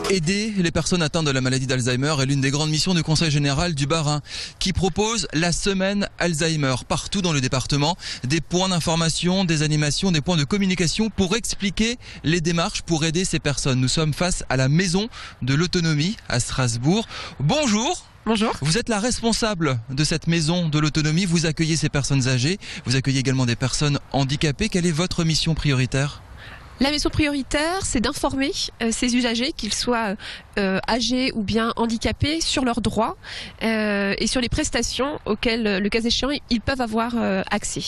Aider les personnes atteintes de la maladie d'Alzheimer est l'une des grandes missions du Conseil général du Bas-Rhin qui propose la semaine Alzheimer partout dans le département. Des points d'information, des animations, des points de communication pour expliquer les démarches pour aider ces personnes. Nous sommes face à la Maison de l'Autonomie à Strasbourg. Bonjour. Bonjour. Vous êtes la responsable de cette Maison de l'Autonomie. Vous accueillez ces personnes âgées. Vous accueillez également des personnes handicapées. Quelle est votre mission prioritaire ? La mission prioritaire, c'est d'informer ces usagers, qu'ils soient âgés ou bien handicapés, sur leurs droits et sur les prestations auxquelles, le cas échéant, ils peuvent avoir accès.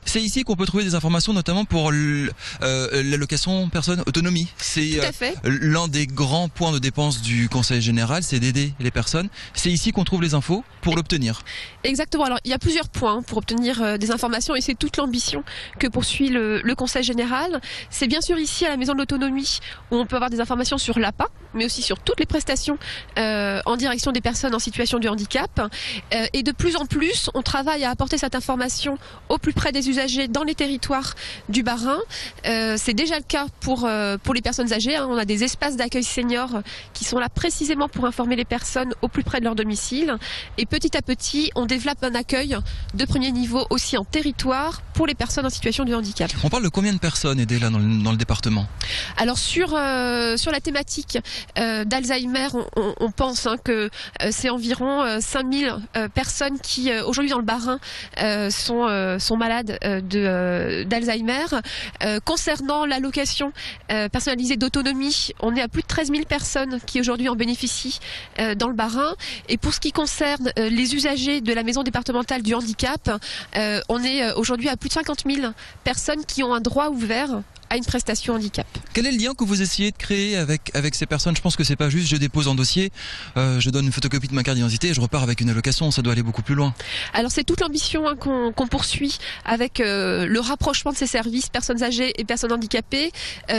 C'est ici qu'on peut trouver des informations, notamment pour l'allocation personne autonomie. C'est l'un des grands points de dépense du Conseil général, c'est d'aider les personnes. C'est ici qu'on trouve les infos pour l'obtenir. Exactement. Alors, il y a plusieurs points pour obtenir des informations et c'est toute l'ambition que poursuit le Conseil général. C'est bien sûr ici à la Maison de l'Autonomie où on peut avoir des informations sur l'APA, mais aussi sur toutes les prestations en direction des personnes en situation de handicap. Et de plus en plus, on travaille à apporter cette information au plus près des usagers dans les territoires du Bas-Rhin. C'est déjà le cas pour les personnes âgées. On a des espaces d'accueil seniors qui sont là précisément pour informer les personnes au plus près de leur domicile. Et petit à petit, on développe un accueil de premier niveau aussi en territoire pour les personnes en situation de handicap. On parle de combien de personnes aidées là dans le département ? Alors sur la thématique d'Alzheimer, on pense que c'est environ 5000 personnes qui aujourd'hui dans le Bas-Rhin sont malades d'Alzheimer. Concernant l'allocation personnalisée d'autonomie, on est à plus de 13 000 personnes qui aujourd'hui en bénéficient dans le Bas-Rhin. Et pour ce qui concerne les usagers de la maison départementale du handicap, on est aujourd'hui à plus de 50 000 personnes qui ont un droit ouvert à une prestation handicap. Quel est le lien que vous essayez de créer avec ces personnes ? Je pense que c'est pas juste, je dépose un dossier, je donne une photocopie de ma carte d'identité et je repars avec une allocation, ça doit aller beaucoup plus loin. Alors c'est toute l'ambition qu'on poursuit avec le rapprochement de ces services, personnes âgées et personnes handicapées,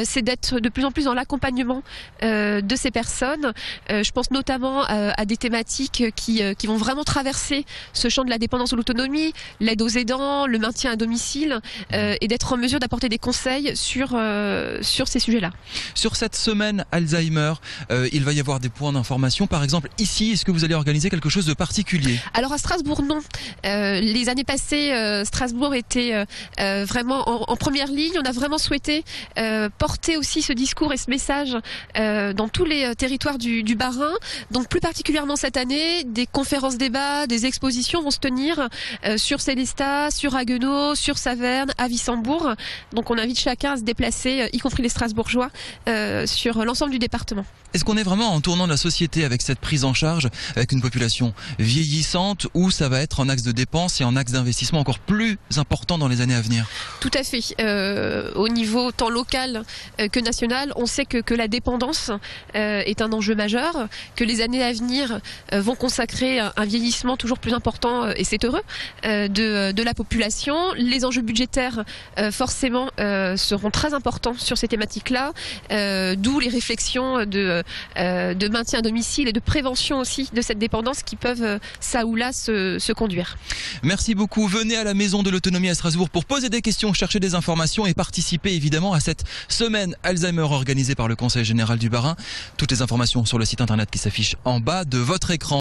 c'est d'être de plus en plus dans l'accompagnement de ces personnes. Je pense notamment à des thématiques qui vont vraiment traverser ce champ de la dépendance ou l'autonomie, l'aide aux aidants, le maintien à domicile et d'être en mesure d'apporter des conseils sur ces sujets-là. Sur cette semaine Alzheimer, il va y avoir des points d'information. Par exemple, ici, est-ce que vous allez organiser quelque chose de particulier ? Alors à Strasbourg, non. Les années passées, Strasbourg était vraiment en première ligne. On a vraiment souhaité porter aussi ce discours et ce message dans tous les territoires du Bas-Rhin. Donc plus particulièrement cette année, des conférences débats, des expositions vont se tenir sur Sélestat, sur Haguenau, sur Saverne, à Wissembourg. Donc on invite chacun à se déplacer, y compris les Strasbourgeois, sur l'ensemble du département. Est-ce qu'on est vraiment en tournant de la société avec cette prise en charge, avec une population vieillissante, ou ça va être un axe de dépenses et un axe d'investissement encore plus important dans les années à venir ? Tout à fait. Au niveau tant local que national, on sait que la dépendance est un enjeu majeur, que les années à venir vont consacrer un vieillissement toujours plus important, et c'est heureux, de la population. Les enjeux budgétaires, forcément, seront très importants sur ces thématiques-là, d'où les réflexions de maintien à domicile et de prévention aussi de cette dépendance qui peuvent ça ou là se conduire. Merci beaucoup. Venez à la Maison de l'Autonomie à Strasbourg pour poser des questions, chercher des informations et participer évidemment à cette semaine Alzheimer organisée par le Conseil général du Bas-Rhin. Toutes les informations sur le site internet qui s'affiche en bas de votre écran.